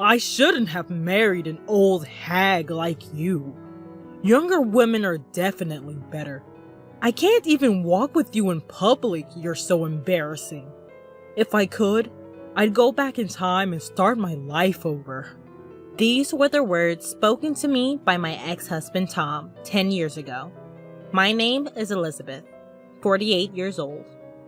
I shouldn't have married an old hag like you. Younger women are definitely better. I can't even walk with you in public, you're so embarrassing. If I could, I'd go back in time and start my life over." These were the words spoken to me by my ex-husband Tom 10 years ago. My name is Elizabeth, 48 years old.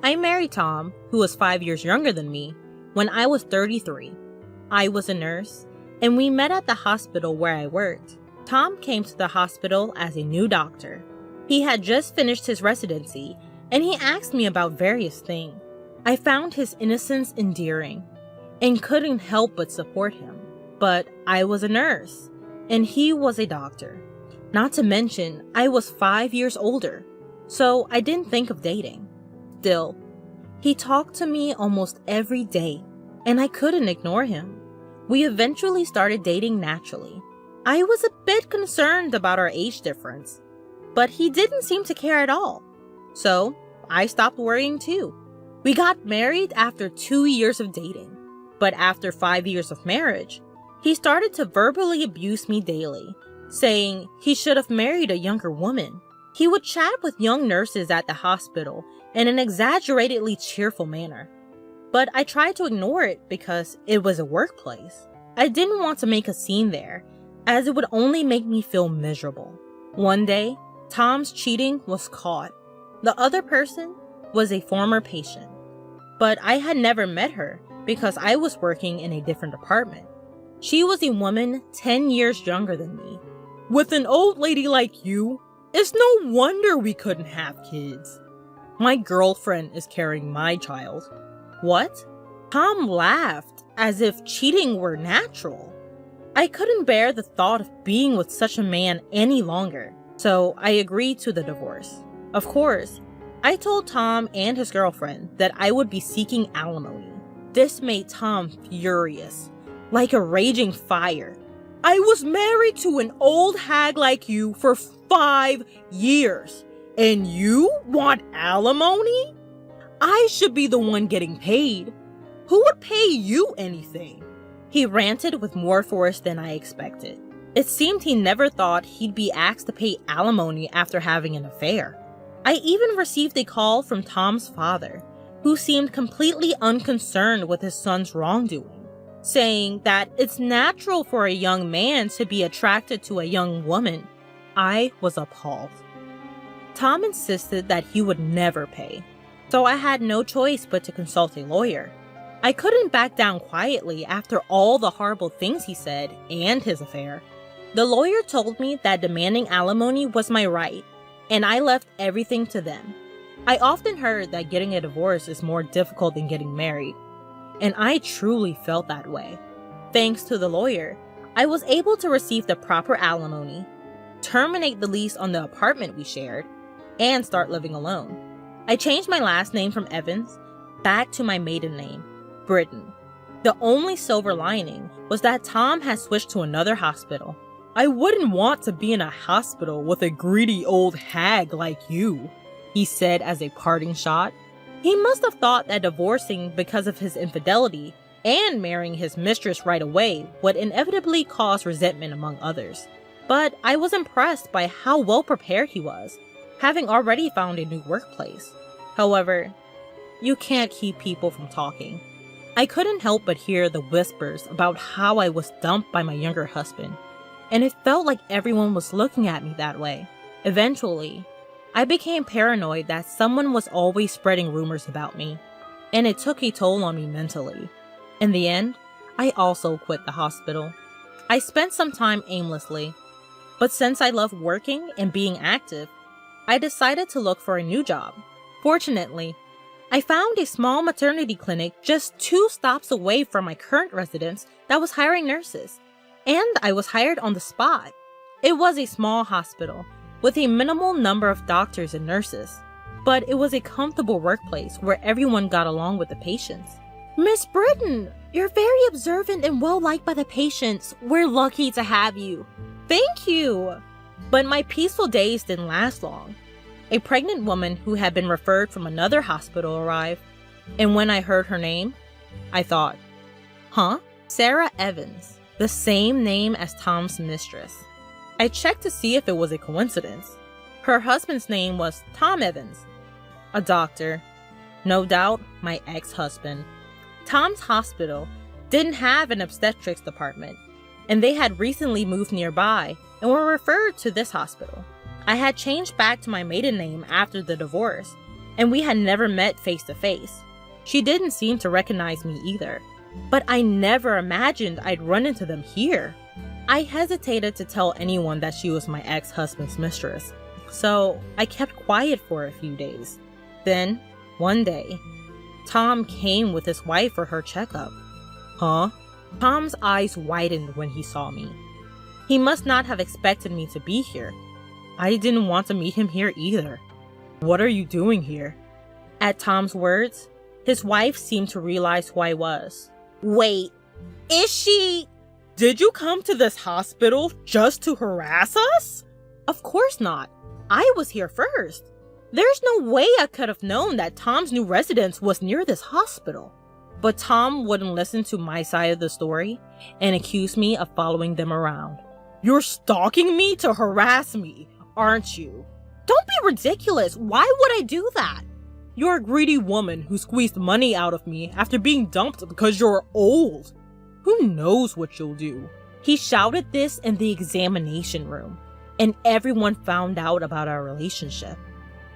I married Tom, who was 5 years younger than me, when I was 33. I was a nurse, and we met at the hospital where I worked. Tom came to the hospital as a new doctor. He had just finished his residency, and he asked me about various things. I found his innocence endearing, and couldn't help but support him. But I was a nurse, and he was a doctor. Not to mention, I was 5 years older, so I didn't think of dating. Still, he talked to me almost every day, and I couldn't ignore him. We eventually started dating naturally. I was a bit concerned about our age difference, but he didn't seem to care at all. So, I stopped worrying too. We got married after 2 years of dating, but after 5 years of marriage, he started to verbally abuse me daily, saying he should have married a younger woman. He would chat with young nurses at the hospital in an exaggeratedly cheerful manner. But I tried to ignore it because it was a workplace. I didn't want to make a scene there, as it would only make me feel miserable. One day, Tom's cheating was caught. The other person was a former patient, but I had never met her because I was working in a different department. She was a woman 10 years younger than me. "With an old lady like you, it's no wonder we couldn't have kids. My girlfriend is carrying my child." What? Tom laughed as if cheating were natural. I couldn't bear the thought of being with such a man any longer, so I agreed to the divorce. Of course, I told Tom and his girlfriend that I would be seeking alimony. This made Tom furious, like a raging fire. "I was married to an old hag like you for 5 years, and you want alimony? I should be the one getting paid. Who would pay you anything?" He ranted with more force than I expected. It seemed he never thought he'd be asked to pay alimony after having an affair. I even received a call from Tom's father, who seemed completely unconcerned with his son's wrongdoing, saying that it's natural for a young man to be attracted to a young woman. I was appalled. Tom insisted that he would never pay, so I had no choice but to consult a lawyer. I couldn't back down quietly after all the horrible things he said and his affair. The lawyer told me that demanding alimony was my right, and I left everything to them. I often heard that getting a divorce is more difficult than getting married, and I truly felt that way. Thanks to the lawyer, I was able to receive the proper alimony, terminate the lease on the apartment we shared, and start living alone. I changed my last name from Evans back to my maiden name, Britton. The only silver lining was that Tom had switched to another hospital. "I wouldn't want to be in a hospital with a greedy old hag like you," he said as a parting shot. He must have thought that divorcing because of his infidelity and marrying his mistress right away would inevitably cause resentment among others. But I was impressed by how well prepared he was, having already found a new workplace. However, you can't keep people from talking. I couldn't help but hear the whispers about how I was dumped by my younger husband, and it felt like everyone was looking at me that way. Eventually, I became paranoid that someone was always spreading rumors about me, and it took a toll on me mentally. In the end, I also quit the hospital. I spent some time aimlessly, but since I love working and being active, I decided to look for a new job. Fortunately, I found a small maternity clinic just 2 stops away from my current residence that was hiring nurses, and I was hired on the spot. It was a small hospital with a minimal number of doctors and nurses, but it was a comfortable workplace where everyone got along with the patients. "Miss Britton, you're very observant and well-liked by the patients. We're lucky to have you." "Thank you!" But my peaceful days didn't last long. A pregnant woman who had been referred from another hospital arrived, and when I heard her name, I thought, huh? Sarah Evans, the same name as Tom's mistress. I checked to see if it was a coincidence. Her husband's name was Tom Evans, a doctor. No doubt, my ex-husband. Tom's hospital didn't have an obstetrics department, and they had recently moved nearby and were referred to this hospital. I had changed back to my maiden name after the divorce, and we had never met face to face. She didn't seem to recognize me either, but I never imagined I'd run into them here. I hesitated to tell anyone that she was my ex-husband's mistress, so I kept quiet for a few days. Then, one day, Tom came with his wife for her checkup. Huh? Tom's eyes widened when he saw me. He must not have expected me to be here. I didn't want to meet him here either. What are you doing here? At Tom's words, his wife seemed to realize who I was. Wait, is she? Did you come to this hospital just to harass us? Of course not. I was here first. There's no way I could have known that Tom's new residence was near this hospital. But Tom wouldn't listen to my side of the story and accused me of following them around. You're stalking me to harass me, aren't you? Don't be ridiculous. Why would I do that? You're a greedy woman who squeezed money out of me after being dumped because you're old. Who knows what you'll do? He shouted this in the examination room, and everyone found out about our relationship.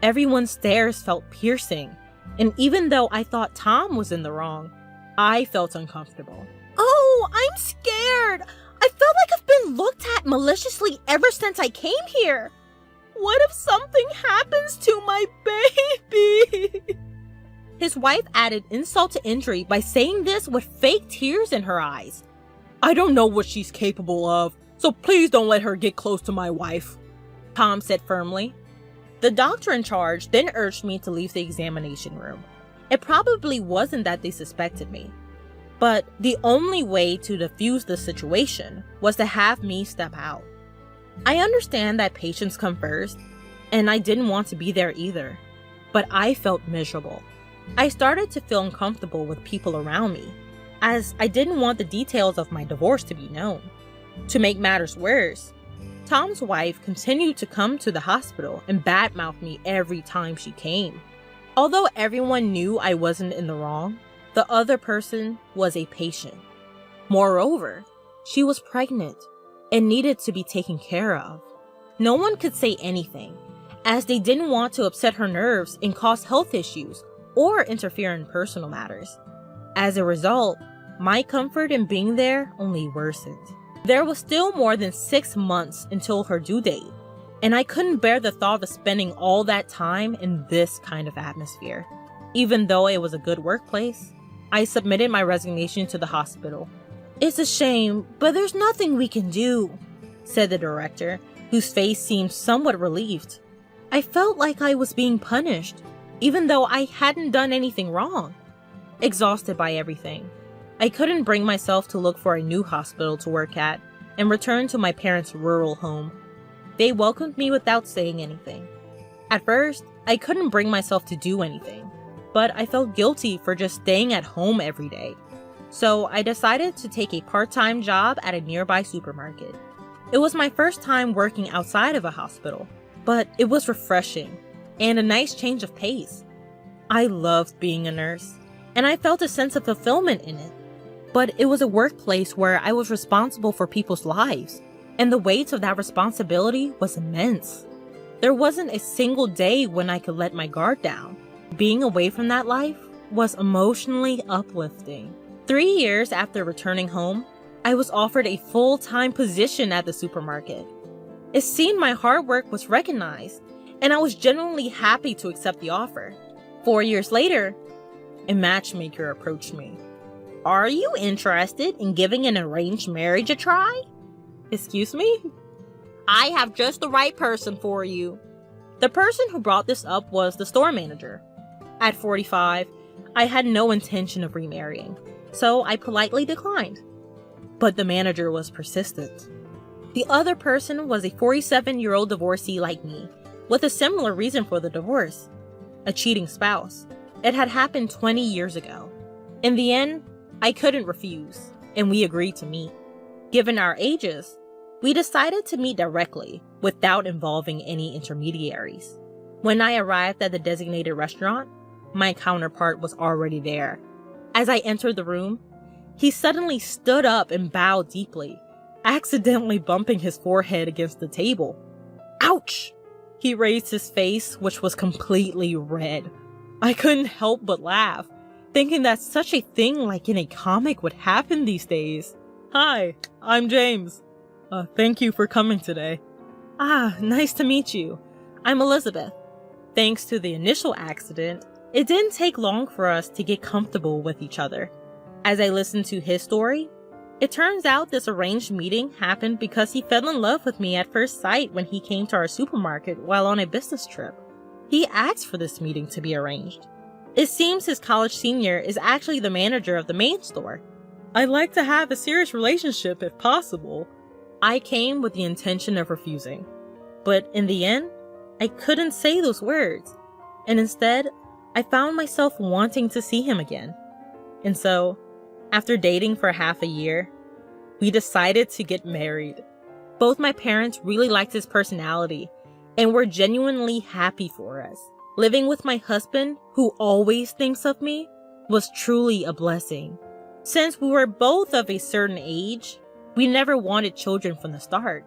Everyone's stares felt piercing, and even though I thought Tom was in the wrong, I felt uncomfortable. Oh, I'm scared. I felt like I've been looked at maliciously ever since I came here. What if something happens to my baby? His wife added insult to injury by saying this with fake tears in her eyes. I don't know what she's capable of, so please don't let her get close to my wife, Tom said firmly. The doctor in charge then urged me to leave the examination room. It probably wasn't that they suspected me, but the only way to defuse the situation was to have me step out. I understand that patients come first, and I didn't want to be there either, but I felt miserable. I started to feel uncomfortable with people around me, as I didn't want the details of my divorce to be known. To make matters worse, Tom's wife continued to come to the hospital and badmouth me every time she came. Although everyone knew I wasn't in the wrong, the other person was a patient. Moreover, she was pregnant and needed to be taken care of. No one could say anything, as they didn't want to upset her nerves and cause health issues or interfere in personal matters. As a result, my comfort in being there only worsened. There was still more than 6 months until her due date, and I couldn't bear the thought of spending all that time in this kind of atmosphere. Even though it was a good workplace, I submitted my resignation to the hospital. It's a shame, but there's nothing we can do, said the director, whose face seemed somewhat relieved. I felt like I was being punished, even though I hadn't done anything wrong. Exhausted by everything, I couldn't bring myself to look for a new hospital to work at and return to my parents' rural home. They welcomed me without saying anything. At first, I couldn't bring myself to do anything, but I felt guilty for just staying at home every day. So I decided to take a part-time job at a nearby supermarket. It was my first time working outside of a hospital, but it was refreshing and a nice change of pace. I loved being a nurse, and I felt a sense of fulfillment in it. But it was a workplace where I was responsible for people's lives, and the weight of that responsibility was immense. There wasn't a single day when I could let my guard down. Being away from that life was emotionally uplifting. 3 years after returning home, I was offered a full-time position at the supermarket. It seemed my hard work was recognized, and I was genuinely happy to accept the offer. 4 years later, a matchmaker approached me. Are you interested in giving an arranged marriage a try? Excuse me? I have just the right person for you. The person who brought this up was the store manager. At 45, I had no intention of remarrying, so I politely declined. But the manager was persistent. The other person was a 47-year-old divorcee like me, with a similar reason for the divorce: a cheating spouse. It had happened 20 years ago. In the end, I couldn't refuse, and we agreed to meet. Given our ages, we decided to meet directly without involving any intermediaries. When I arrived at the designated restaurant, my counterpart was already there. As I entered the room, he suddenly stood up and bowed deeply, accidentally bumping his forehead against the table. Ouch! He raised his face, which was completely red. I couldn't help but laugh, thinking that such a thing like in a comic would happen these days. Hi, I'm James. Thank you for coming today. Nice to meet you. I'm Elizabeth. Thanks to the initial accident, it didn't take long for us to get comfortable with each other. As I listened to his story, it turns out this arranged meeting happened because he fell in love with me at first sight when he came to our supermarket while on a business trip. He asked for this meeting to be arranged. It seems his college senior is actually the manager of the main store. I'd like to have a serious relationship if possible. I came with the intention of refusing, but in the end, I couldn't say those words, and instead, I found myself wanting to see him again. And so, after dating for half a year, we decided to get married. Both my parents really liked his personality and were genuinely happy for us. Living with my husband, who always thinks of me, was truly a blessing. Since we were both of a certain age, we never wanted children from the start.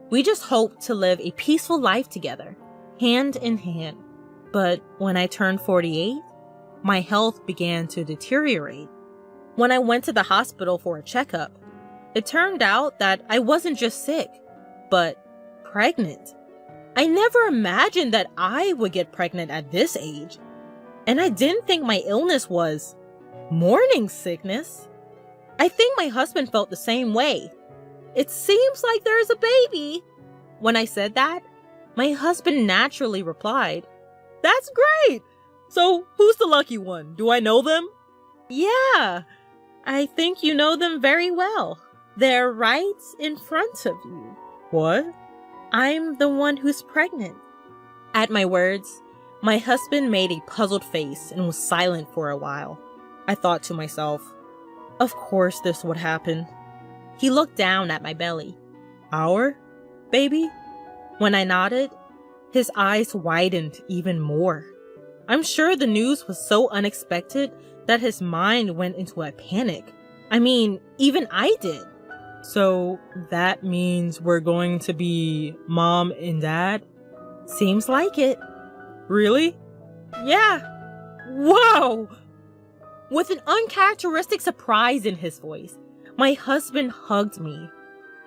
We just hoped to live a peaceful life together, hand in hand. But when I turned 48, my health began to deteriorate. When I went to the hospital for a checkup, it turned out that I wasn't just sick, but pregnant. I never imagined that I would get pregnant at this age, and I didn't think my illness was morning sickness. I think my husband felt the same way. It seems like there's a baby. When I said that, my husband naturally replied, "That's great! So who's the lucky one? Do I know them?" "Yeah, I think you know them very well. They're right in front of you." "What?" "I'm the one who's pregnant." At my words, my husband made a puzzled face and was silent for a while. I thought to myself, of course this would happen. He looked down at my belly. "Our baby?" When I nodded, his eyes widened even more. I'm sure the news was so unexpected that his mind went into a panic. I mean, even I did. "So that means we're going to be mom and dad?" "Seems like it." "Really?" "Yeah." "Wow!" With an uncharacteristic surprise in his voice, my husband hugged me.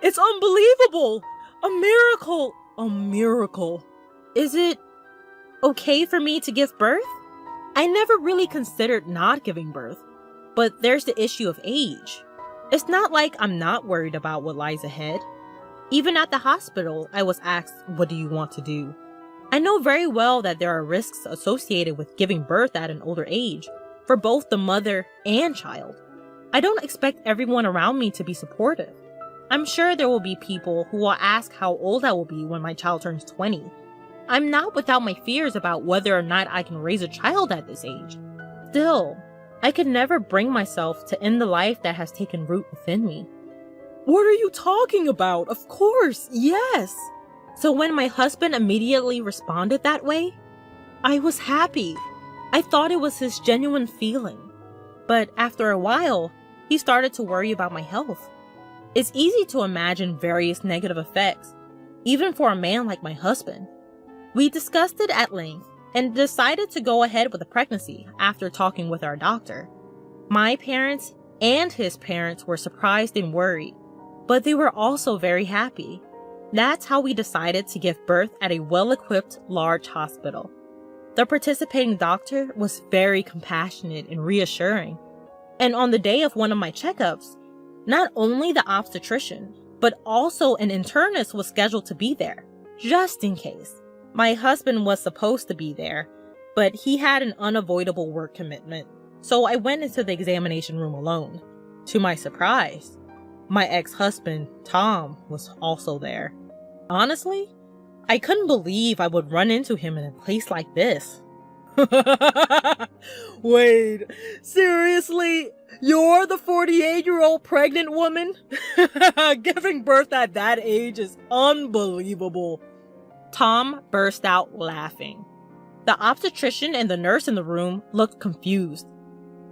"It's unbelievable! A miracle! A miracle!" "Is it okay for me to give birth?" I never really considered not giving birth, but there's the issue of age. It's not like I'm not worried about what lies ahead. Even at the hospital, I was asked, "What do you want to do?" I know very well that there are risks associated with giving birth at an older age, for both the mother and child. I don't expect everyone around me to be supportive. I'm sure there will be people who will ask how old I will be when my child turns 20. I'm not without my fears about whether or not I can raise a child at this age. Still, I could never bring myself to end the life that has taken root within me. "What are you talking about? Of course, yes!" So when my husband immediately responded that way, I was happy. I thought it was his genuine feeling. But after a while, he started to worry about my health. It's easy to imagine various negative effects, even for a man like my husband. We discussed it at length and decided to go ahead with the pregnancy after talking with our doctor. My parents and his parents were surprised and worried, but they were also very happy. That's how we decided to give birth at a well-equipped, large hospital. The participating doctor was very compassionate and reassuring. And on the day of one of my checkups, not only the obstetrician, but also an internist was scheduled to be there, just in case. My husband was supposed to be there, but he had an unavoidable work commitment, so I went into the examination room alone. To my surprise, my ex-husband, Tom, was also there. Honestly, I couldn't believe I would run into him in a place like this. Wait, seriously? You're the 48-year-old pregnant woman? Giving birth at that age is unbelievable. Tom burst out laughing. The obstetrician and the nurse in the room looked confused,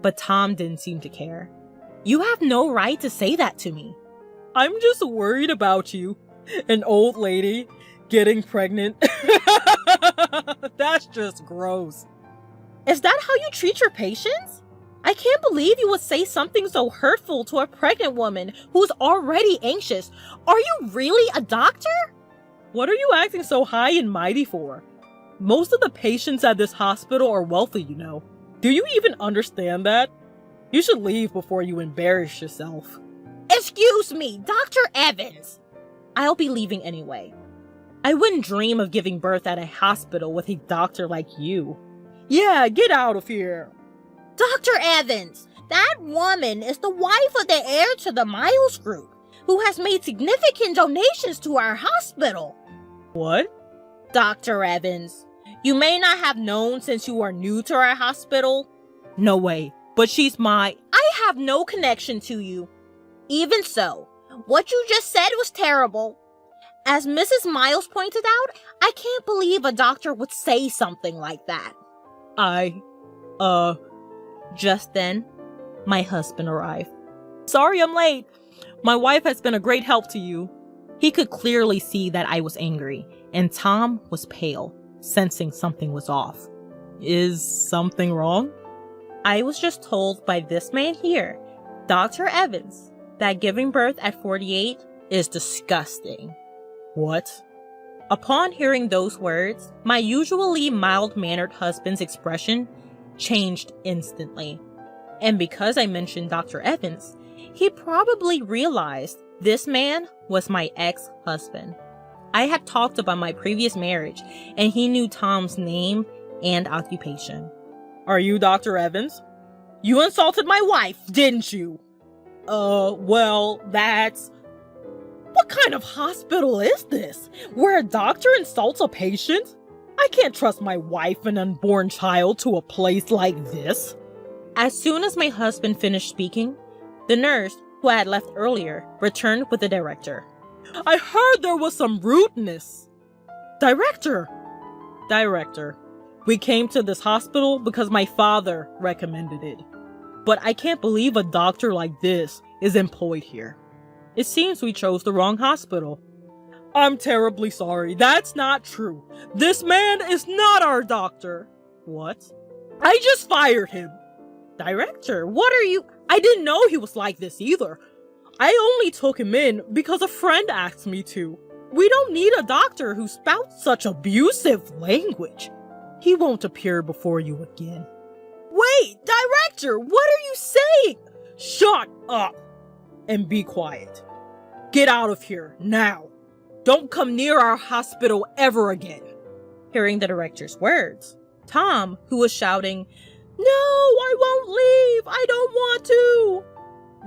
but Tom didn't seem to care. You have no right to say that to me. I'm just worried about you. An old lady getting pregnant. That's just gross. Is that how you treat your patients? I can't believe you would say something so hurtful to a pregnant woman who's already anxious. Are you really a doctor? What are you acting so high and mighty for? Most of the patients at this hospital are wealthy, you know. Do you even understand that? You should leave before you embarrass yourself. Excuse me, Dr. Evans. I'll be leaving anyway. I wouldn't dream of giving birth at a hospital with a doctor like you. Yeah, get out of here. Dr. Evans, that woman is the wife of the heir to the Miles Group, who has made significant donations to our hospital. What? Dr. Evans, you may not have known since you are new to our hospital. No way, but she's my... I have no connection to you. Even so, what you just said was terrible. As Mrs. Miles pointed out, I can't believe a doctor would say something like that. Just then, my husband arrived. Sorry I'm late. My wife has been a great help to you. He could clearly see that I was angry, and Tom was pale, sensing something was off. Is something wrong? I was just told by this man here, Dr. Evans, that giving birth at 48 is disgusting. What? Upon hearing those words, my usually mild-mannered husband's expression changed instantly. And because I mentioned Dr. Evans, he probably realized this man was my ex-husband. I had talked about my previous marriage, and he knew Tom's name and occupation. Are you Dr. Evans? You insulted my wife, didn't you? Well, that's... What kind of hospital is this, where a doctor insults a patient? I can't trust my wife and unborn child to a place like this. As soon as my husband finished speaking, the nurse, who I had left earlier, returned with the director. I heard there was some rudeness. Director, we came to this hospital because my father recommended it. But I can't believe a doctor like this is employed here. It seems we chose the wrong hospital. I'm terribly sorry. That's not true. This man is not our doctor. What? I just fired him. Director, what are you? I didn't know he was like this either. I only took him in because a friend asked me to. We don't need a doctor who spouts such abusive language. He won't appear before you again. Wait, Director, what are you saying? Shut up and be quiet. Get out of here now. Don't come near our hospital ever again. Hearing the director's words, Tom, who was shouting, "No, I won't leave, I don't want to,"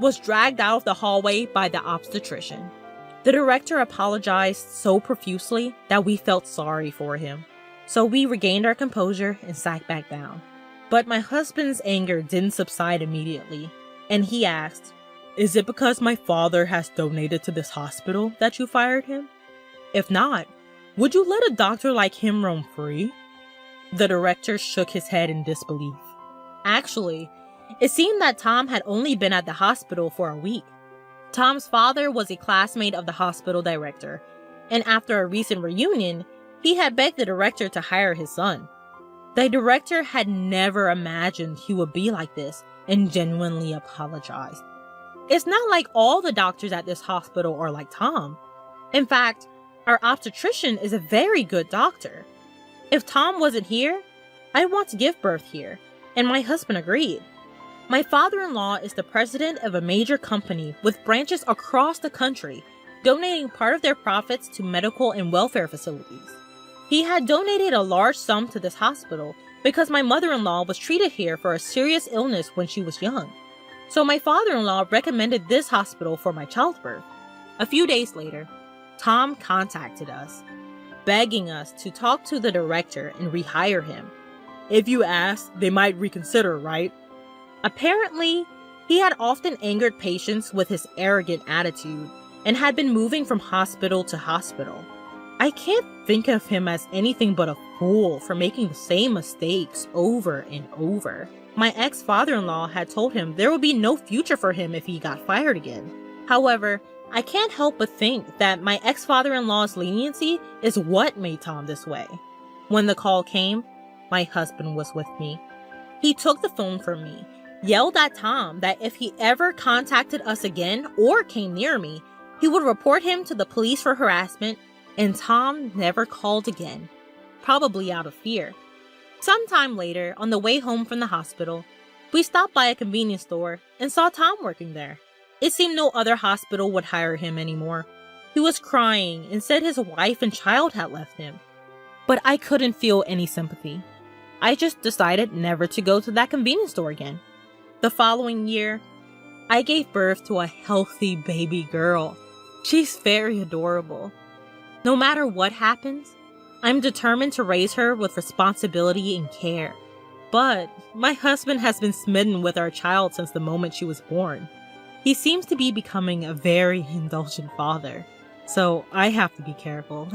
was dragged out of the hallway by the obstetrician. The director apologized so profusely that we felt sorry for him. So we regained our composure and sat back down. But my husband's anger didn't subside immediately, and he asked, "Is it because my father has donated to this hospital that you fired him? If not, would you let a doctor like him roam free?" The director shook his head in disbelief. Actually, it seemed that Tom had only been at the hospital for a week. Tom's father was a classmate of the hospital director, and after a recent reunion, he had begged the director to hire his son. The director had never imagined he would be like this and genuinely apologized. It's not like all the doctors at this hospital are like Tom. In fact, our obstetrician is a very good doctor. If Tom wasn't here, I'd want to give birth here, and my husband agreed. My father-in-law is the president of a major company with branches across the country, donating part of their profits to medical and welfare facilities. He had donated a large sum to this hospital because my mother-in-law was treated here for a serious illness when she was young. So my father-in-law recommended this hospital for my childbirth. A few days later, Tom contacted us, begging us to talk to the director and rehire him. If you ask, they might reconsider, right? Apparently, he had often angered patients with his arrogant attitude and had been moving from hospital to hospital. I can't think of him as anything but a fool for making the same mistakes over and over. My ex-father-in-law had told him there would be no future for him if he got fired again. However, I can't help but think that my ex-father-in-law's leniency is what made Tom this way. When the call came, my husband was with me. He took the phone from me, yelled at Tom that if he ever contacted us again or came near me, he would report him to the police for harassment, and Tom never called again, probably out of fear. Sometime later, on the way home from the hospital, we stopped by a convenience store and saw Tom working there. It seemed no other hospital would hire him anymore. He was crying and said his wife and child had left him. But I couldn't feel any sympathy. I just decided never to go to that convenience store again. The following year, I gave birth to a healthy baby girl. She's very adorable. No matter what happens, I'm determined to raise her with responsibility and care. But my husband has been smitten with our child since the moment she was born. He seems to be becoming a very indulgent father, so I have to be careful.